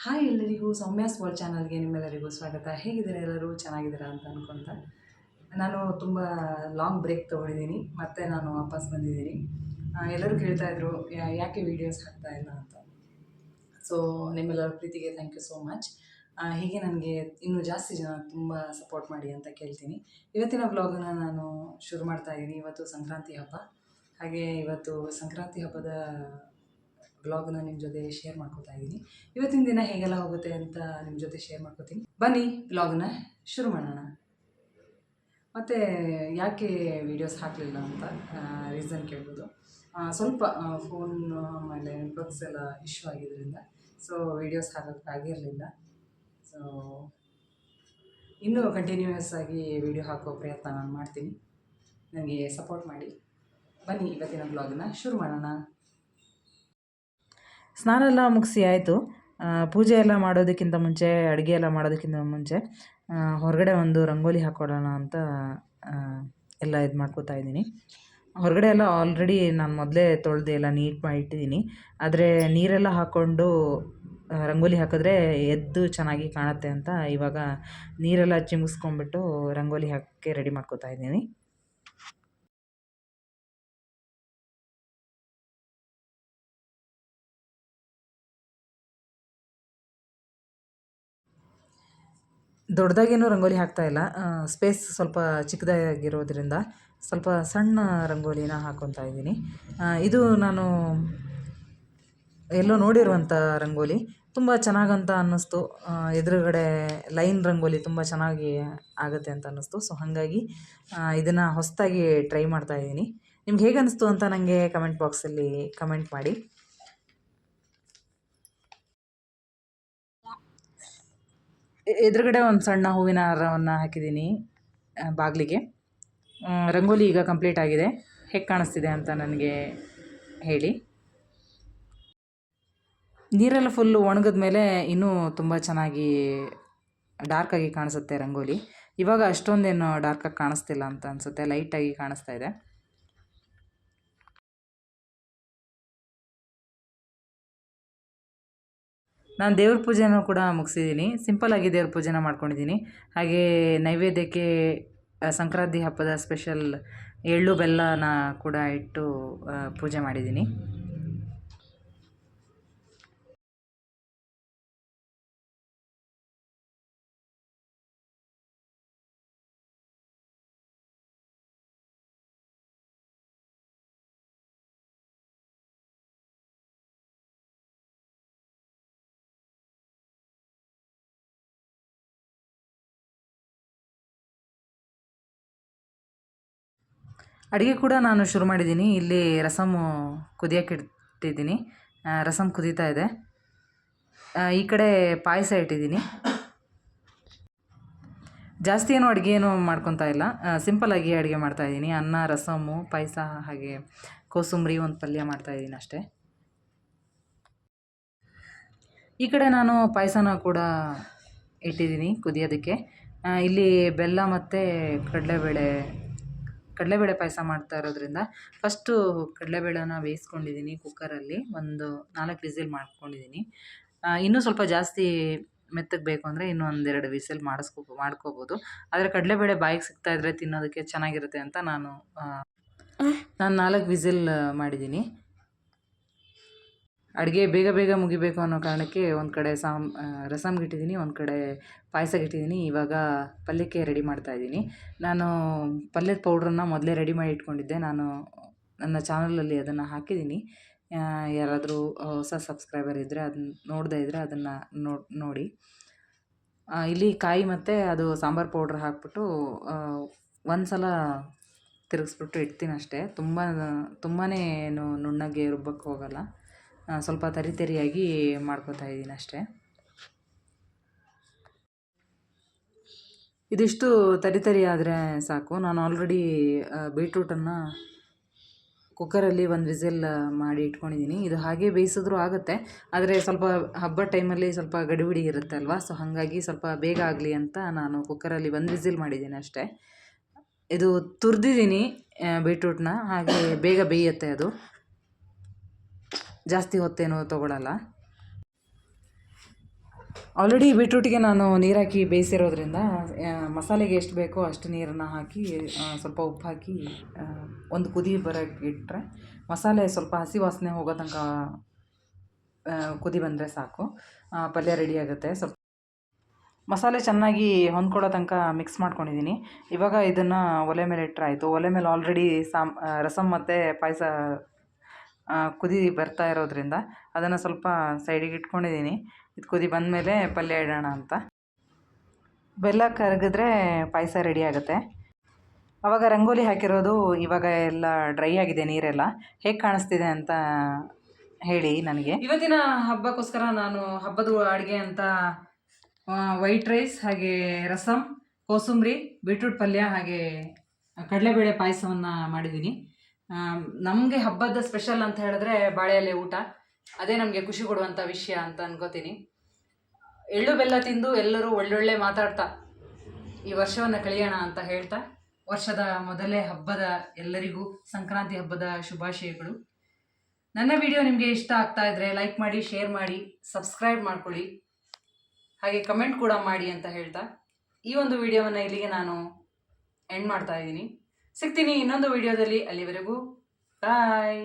Hi ಎಲ್ಲರಿಗೂ Soumya's world ಚಾನಲ್ಗೆ ನಿಮ್ಮೆಲ್ಲರಿಗೂ ಸ್ವಾಗತ. ಹೇಗಿದ್ದೀರಾ ಎಲ್ಲರೂ? ಚೆನ್ನಾಗಿದ್ದೀರಾ ಅಂತ ಅನ್ಕೊತ ನಾನು ತುಂಬ ಲಾಂಗ್ ಬ್ರೇಕ್ ತೊಗೊಂಡಿದ್ದೀನಿ, ಮತ್ತು ನಾನು ವಾಪಸ್ ಬಂದಿದ್ದೀನಿ. ಎಲ್ಲರೂ ಕೇಳ್ತಾಯಿದ್ರು ಯಾಕೆ ವೀಡಿಯೋಸ್ ಹಾಕ್ತಾ ಇಲ್ಲ ಅಂತ. ಸೊ ನಿಮ್ಮೆಲ್ಲರ ಪ್ರೀತಿಗೆ ಥ್ಯಾಂಕ್ ಯು ಸೋ ಮಚ್. ಹೀಗೆ ನನಗೆ ಇನ್ನೂ ಜಾಸ್ತಿ ಜನ ತುಂಬ ಸಪೋರ್ಟ್ ಮಾಡಿ ಅಂತ ಕೇಳ್ತೀನಿ. ಇವತ್ತಿನ ವ್ಲಾಗನ್ನು ನಾನು ಶುರು ಮಾಡ್ತಾ ಇದ್ದೀನಿ. ಇವತ್ತು ಸಂಕ್ರಾಂತಿ ಹಬ್ಬ, ಹಾಗೆ ಇವತ್ತು ಸಂಕ್ರಾಂತಿ ಹಬ್ಬದ ವ್ಲಾಗ್ನ ನಿಮ್ಮ ಜೊತೆ ಶೇರ್ ಮಾಡ್ಕೋತಾ ಇದ್ದೀನಿ. ಇವತ್ತಿನ ದಿನ ಹೇಗೆಲ್ಲ ಹೋಗುತ್ತೆ ಅಂತ ನಿಮ್ಮ ಜೊತೆ ಶೇರ್ ಮಾಡ್ಕೋತೀನಿ. ಬನ್ನಿ ವ್ಲಾಗ್ನ ಶುರು ಮಾಡೋಣ. ಮತ್ತು ಯಾಕೆ ವೀಡಿಯೋಸ್ ಹಾಕಲಿಲ್ಲ ಅಂತ ರೀಸನ್ ಕೇಳ್ಬೋದು. ಸ್ವಲ್ಪ ಫೋನ್ ಆಮೇಲೆ ನೆಟ್ವರ್ಕ್ಸ್ ಎಲ್ಲ ಇಶ್ಯೂ ಆಗಿದ್ದರಿಂದ ಸೊ ವೀಡಿಯೋಸ್ ಹಾಕೋಕ್ಕಾಗಿರಲಿಲ್ಲ. ಸೊ ಇನ್ನೂ ಕಂಟಿನ್ಯೂಯಸ್ ಆಗಿ ವೀಡಿಯೋ ಹಾಕೋ ಪ್ರಯತ್ನ ನಾನು ಮಾಡ್ತೀನಿ. ನನಗೆ ಸಪೋರ್ಟ್ ಮಾಡಿ. ಬನ್ನಿ ಇವತ್ತಿನ ವ್ಲಾಗ್ನ ಶುರು ಮಾಡೋಣ. ಸ್ನಾನ ಎಲ್ಲ ಮುಗಿಸಿ ಆಯಿತು. ಪೂಜೆ ಎಲ್ಲ ಮಾಡೋದಕ್ಕಿಂತ ಮುಂಚೆ, ಅಡುಗೆ ಎಲ್ಲ ಮಾಡೋದಕ್ಕಿಂತ ಮುಂಚೆ ಹೊರಗಡೆ ಒಂದು ರಂಗೋಲಿ ಹಾಕ್ಕೊಳ್ಳೋಣ ಅಂತ ಎಲ್ಲ ಇದು ಮಾಡ್ಕೋತಾ ಇದ್ದೀನಿ. ಹೊರಗಡೆ ಎಲ್ಲ ಆಲ್ರೆಡಿ ನಾನು ಮೊದಲೇ ತೊಳೆದು ಎಲ್ಲ ನೀಟ್ ಮಾಡಿ ಇಟ್ಟಿದ್ದೀನಿ. ಆದರೆ ನೀರೆಲ್ಲ ಹಾಕ್ಕೊಂಡು ರಂಗೋಲಿ ಹಾಕಿದ್ರೆ ಎದ್ದು ಚೆನ್ನಾಗಿ ಕಾಣುತ್ತೆ ಅಂತ ಇವಾಗ ನೀರೆಲ್ಲ ಚಿಮ್ಮಿಸ್ಕೊಂಡ್ಬಿಟ್ಟು ರಂಗೋಲಿ ಹಾಕೋಕ್ಕೆ ರೆಡಿ ಮಾಡ್ಕೋತಾ ಇದ್ದೀನಿ. ದೊಡ್ಡದಾಗೇನೂ ರಂಗೋಲಿ ಹಾಕ್ತಾಯಿಲ್ಲ. ಸ್ಪೇಸ್ ಸ್ವಲ್ಪ ಚಿಕ್ಕದಾಗಿರೋದ್ರಿಂದ ಸ್ವಲ್ಪ ಸಣ್ಣ ರಂಗೋಲಿನ ಹಾಕ್ಕೊತಾ ಇದ್ದೀನಿ. ಇದು ನಾನು ಎಲ್ಲೋ ನೋಡಿರುವಂಥ ರಂಗೋಲಿ ತುಂಬ ಚೆನ್ನಾಗಂತ ಅನ್ನಿಸ್ತು. ಎದುರುಗಡೆ ಲೈನ್ ರಂಗೋಲಿ ತುಂಬ ಚೆನ್ನಾಗಿ ಆಗುತ್ತೆ ಅಂತ ಅನ್ನಿಸ್ತು. ಸೊ ಹಾಗಾಗಿ ಇದನ್ನು ಹೊಸದಾಗಿ ಟ್ರೈ ಮಾಡ್ತಾಯಿದ್ದೀನಿ. ನಿಮ್ಗೆ ಹೇಗೆ ಅನ್ನಿಸ್ತು ಅಂತ ನನಗೆ ಕಮೆಂಟ್ ಬಾಕ್ಸಲ್ಲಿ ಕಮೆಂಟ್ ಮಾಡಿ. ಎದುರುಗಡೆ ಒಂದು ಸಣ್ಣ ಹೂವಿನ ಹಾರವನ್ನು ಹಾಕಿದ್ದೀನಿ ಬಾಗಿಲಿಗೆ. ರಂಗೋಲಿ ಈಗ ಕಂಪ್ಲೀಟ್ ಆಗಿದೆ. ಹೇಗೆ ಕಾಣಿಸ್ತಿದೆ ಅಂತ ನನಗೆ ಹೇಳಿ. ನೀರೆಲ್ಲ ಫುಲ್ಲು ಒಣಗಿದ ಮೇಲೆ ಇನ್ನೂ ತುಂಬ ಚೆನ್ನಾಗಿ ಡಾರ್ಕಾಗಿ ಕಾಣಿಸುತ್ತೆ ರಂಗೋಲಿ. ಇವಾಗ ಅಷ್ಟೊಂದೇನು ಡಾರ್ಕಾಗಿ ಕಾಣಿಸ್ತಿಲ್ಲ ಅಂತ ಅನಿಸುತ್ತೆ, ಲೈಟಾಗಿ ಕಾಣಿಸ್ತಾ ಇದೆ. ನಾನು ದೇವ್ರ ಪೂಜೆನೂ ಕೂಡ ಮುಗಿಸಿದ್ದೀನಿ. ಸಿಂಪಲ್ಲಾಗಿ ದೇವ್ರ ಪೂಜೆನ ಮಾಡ್ಕೊಂಡಿದ್ದೀನಿ. ಹಾಗೆ ನೈವೇದ್ಯಕ್ಕೆ ಸಂಕ್ರಾಂತಿ ಹಬ್ಬದ ಸ್ಪೆಷಲ್ ಎಳ್ಳು ಬೆಲ್ಲನ ಕೂಡ ಇಟ್ಟು ಪೂಜೆ ಮಾಡಿದ್ದೀನಿ. ಅಡುಗೆ ಕೂಡ ನಾನು ಶುರು ಮಾಡಿದ್ದೀನಿ. ಇಲ್ಲಿ ರಸಮ್ಮು ಕುದಿಯೋಕೆ ಇಟ್ಟಿದ್ದೀನಿ. ರಸಮ್ ಕುದೀತಾ ಇದೆ. ಈ ಕಡೆ ಪಾಯಸ ಇಟ್ಟಿದ್ದೀನಿ. ಜಾಸ್ತಿ ಏನು ಅಡುಗೆ ಏನು ಮಾಡ್ಕೊತಾ ಇಲ್ಲ, ಸಿಂಪಲ್ಲಾಗಿ ಅಡುಗೆ ಮಾಡ್ತಾಯಿದ್ದೀನಿ. ಅನ್ನ, ರಸಮ್ಮು, ಪಾಯಸ, ಹಾಗೆ ಕೋಸಂಬರಿ, ಒಂದು ಪಲ್ಯ ಮಾಡ್ತಾಯಿದ್ದೀನಿ ಅಷ್ಟೇ. ಈ ಕಡೆ ನಾನು ಪಾಯಸನ ಕೂಡ ಇಟ್ಟಿದ್ದೀನಿ ಕುದಿಯೋದಕ್ಕೆ. ಇಲ್ಲಿ ಬೆಲ್ಲ ಮತ್ತು ಕಡಲೆಬೇಳೆ ಪಾಯಸ ಮಾಡ್ತಾ ಇರೋದ್ರಿಂದ ಫಸ್ಟು ಕಡಲೆಬೇಳೆನ ಬೇಯಿಸ್ಕೊಂಡಿದ್ದೀನಿ ಕುಕ್ಕರಲ್ಲಿ. ಒಂದು 4 ವಿಸಿಲ್ ಮಾಡ್ಕೊಂಡಿದ್ದೀನಿ. ಇನ್ನೂ ಸ್ವಲ್ಪ ಜಾಸ್ತಿ ಮೆತ್ತಗೆ ಬೇಕು ಅಂದರೆ ಇನ್ನೂ ಒಂದೆರಡು ವಿಸಿಲ್ ಮಾಡ್ಕೋಬೋದು. ಆದರೆ ಕಡಲೆಬೇಳೆ ಬಾಯಿಗೆ ಸಿಗ್ತಾಯಿದ್ರೆ ತಿನ್ನೋದಕ್ಕೆ ಚೆನ್ನಾಗಿರುತ್ತೆ ಅಂತ ನಾನು 4 ವಿಸಿಲ್ ಮಾಡಿದ್ದೀನಿ. ಅಡುಗೆ ಬೇಗ ಬೇಗ ಮುಗಿಬೇಕು ಅನ್ನೋ ಕಾರಣಕ್ಕೆ ಒಂದು ಕಡೆ ರಸಮ್ಗೆ ಇಟ್ಟಿದ್ದೀನಿ, ಒಂದು ಕಡೆ ಪಾಯಸಕ್ಕೆ ಇಟ್ಟಿದ್ದೀನಿ. ಇವಾಗ ಪಲ್ಯಕ್ಕೆ ರೆಡಿ ಮಾಡ್ತಾಯಿದ್ದೀನಿ. ನಾನು ಪಲ್ಯದ ಪೌಡ್ರನ್ನ ಮೊದಲೇ ರೆಡಿ ಮಾಡಿ ಇಟ್ಕೊಂಡಿದ್ದೆ. ನಾನು ನನ್ನ ಚಾನಲಲ್ಲಿ ಅದನ್ನು ಹಾಕಿದ್ದೀನಿ. ಯಾರಾದರೂ ಹೊಸ ಸಬ್ಸ್ಕ್ರೈಬರ್ ಇದ್ದರೆ ಅದನ್ನ ನೋಡದೇ ಇದ್ದರೆ ಅದನ್ನು ನೋಡಿ. ಇಲ್ಲಿ ಕಾಯಿ ಮತ್ತು ಅದು ಸಾಂಬಾರು ಪೌಡ್ರ್ ಹಾಕ್ಬಿಟ್ಟು ಒಂದು ಸಲ ತಿರುಗಿಸ್ಬಿಟ್ಟು ಇಡ್ತೀನಿ ಅಷ್ಟೇ. ತುಂಬಾ ಏನು ನುಣ್ಣಗೆ ರುಬ್ಬಕ್ಕೆ ಹೋಗಲ್ಲ. ಸ್ವಲ್ಪ ತರಿಯಾಗಿ ಮಾಡ್ಕೊತಾ ಇದ್ದೀನಿ ಅಷ್ಟೇ. ಇದಿಷ್ಟು ತರಿ ಆದರೆ ಸಾಕು. ನಾನು ಆಲ್ರೆಡಿ ಬೀಟ್ರೂಟನ್ನು ಕುಕ್ಕರಲ್ಲಿ 1 ವಿಸಿಲ್ ಮಾಡಿ ಇಟ್ಕೊಂಡಿದ್ದೀನಿ. ಇದು ಹಾಗೆ ಬೇಯಿಸಿದ್ರೂ ಆಗುತ್ತೆ, ಆದರೆ ಸ್ವಲ್ಪ ಹಬ್ಬದ ಟೈಮಲ್ಲಿ ಸ್ವಲ್ಪ ಗಡಿಬಿಡಿ ಇರುತ್ತೆ ಅಲ್ವಾ. ಸೊ ಹಾಗಾಗಿ ಸ್ವಲ್ಪ ಬೇಗ ಆಗಲಿ ಅಂತ ನಾನು ಕುಕ್ಕರಲ್ಲಿ 1 ವಿಸಿಲ್ ಮಾಡಿದ್ದೀನಿ ಅಷ್ಟೇ. ಇದು ತುರಿದಿದ್ದೀನಿ ಬೀಟ್ರೂಟ್ನ, ಹಾಗೆ ಬೇಗ ಬೇಯುತ್ತೆ. ಅದು ಜಾಸ್ತಿ ಹೊತ್ತೇನು ತೊಗೊಳಲ್ಲ. ಆಲ್ರೆಡಿ ಬೀಟ್ರೂಟಿಗೆ ನಾನು ನೀರು ಹಾಕಿ ಬೇಯಿಸಿರೋದ್ರಿಂದ ಮಸಾಲೆಗೆ ಎಷ್ಟು ಬೇಕೋ ಅಷ್ಟು ನೀರನ್ನು ಹಾಕಿ ಸ್ವಲ್ಪ ಉಪ್ಪು ಹಾಕಿ ಒಂದು ಕುದಿ ಬರೋಕ್ಕೆ ಇಟ್ಟರೆ ಮಸಾಲೆ ಸ್ವಲ್ಪ ಹಸಿ ವಾಸನೆ ಹೋಗೋ ತನಕ ಕುದಿ ಬಂದರೆ ಸಾಕು. ಪಲ್ಯ ರೆಡಿ ಆಗುತ್ತೆ. ಸ್ವಲ್ಪ ಮಸಾಲೆ ಚೆನ್ನಾಗಿ ಹೊಂದ್ಕೊಳ್ಳೋ ತನಕ ಮಿಕ್ಸ್ ಮಾಡ್ಕೊಂಡಿದ್ದೀನಿ. ಇವಾಗ ಇದನ್ನು ಒಲೆ ಮೇಲೆ ಇಟ್ಟರೆ ಆಯಿತು. ಒಲೆ ಮೇಲೆ ಆಲ್ರೆಡಿ ರಸಮ್ ಮತ್ತು ಪಾಯಸ ಕುದಿ ಬರ್ತಾ ಇರೋದ್ರಿಂದ ಅದನ್ನು ಸ್ವಲ್ಪ ಸೈಡಿಗೆ ಇಟ್ಕೊಂಡಿದ್ದೀನಿ. ಇದು ಕುದಿ ಬಂದಮೇಲೆ ಪಲ್ಯ ಇಡೋಣ ಅಂತ. ಬೆಲ್ಲ ಕರಗಿದ್ರೆ ಪಾಯಸ ರೆಡಿ ಆಗುತ್ತೆ. ಆವಾಗ ರಂಗೋಲಿ ಹಾಕಿರೋದು ಇವಾಗ ಎಲ್ಲ ಡ್ರೈ ಆಗಿದೆ ನೀರೆಲ್ಲ. ಹೇಗೆ ಕಾಣಿಸ್ತಿದೆ ಅಂತ ಹೇಳಿ ನನಗೆ. ಇವತ್ತಿನ ಹಬ್ಬಕ್ಕೋಸ್ಕರ ನಾನು ಹಬ್ಬದ ಅಡುಗೆ ಅಂತ ವೈಟ್ ರೈಸ್, ಹಾಗೆ ರಸಮ್, ಕೋಸಂಬರಿ, ಬೀಟ್ರೂಟ್ ಪಲ್ಯ, ಹಾಗೆ ಕಡಲೆಬೇಳೆ ಪಾಯಸವನ್ನು ಮಾಡಿದ್ದೀನಿ. ನಮಗೆ ಹಬ್ಬದ ಸ್ಪೆಷಲ್ ಅಂತ ಹೇಳಿದ್ರೆ ಬಾಳೆ ಎಲೆ ಊಟ. ಅದೇ ನಮಗೆ ಖುಷಿ ಕೊಡುವಂಥ ವಿಷಯ ಅಂತ ಅನ್ಕೋತೀನಿ. ಎಳ್ಳು ಬೆಲ್ಲ ತಿಂದು ಎಲ್ಲರೂ ಒಳ್ಳೊಳ್ಳೆ ಮಾತಾಡ್ತಾ ಈ ವರ್ಷವನ್ನು ಕಳೆಯೋಣ ಅಂತ ಹೇಳ್ತಾ, ವರ್ಷದ ಮೊದಲೇ ಹಬ್ಬದ ಎಲ್ಲರಿಗೂ ಸಂಕ್ರಾಂತಿ ಹಬ್ಬದ ಶುಭಾಶಯಗಳು. ನನ್ನ ವಿಡಿಯೋ ನಿಮಗೆ ಇಷ್ಟ ಆಗ್ತಾ ಇದ್ದರೆ ಲೈಕ್ ಮಾಡಿ, ಶೇರ್ ಮಾಡಿ, ಸಬ್ಸ್ಕ್ರೈಬ್ ಮಾಡ್ಕೊಳ್ಳಿ, ಹಾಗೆ ಕಮೆಂಟ್ ಕೂಡ ಮಾಡಿ ಅಂತ ಹೇಳ್ತಾ ಈ ಒಂದು ವಿಡಿಯೋವನ್ನು ಇಲ್ಲಿಗೆ ನಾನು ಎಂಡ್ ಮಾಡ್ತಾ ಇದ್ದೀನಿ. ಸಿಗ್ತೀನಿ ಇನ್ನೊಂದು ವಿಡಿಯೋದಲ್ಲಿ. ಅಲ್ಲಿವರೆಗೂ ಬಾಯ್.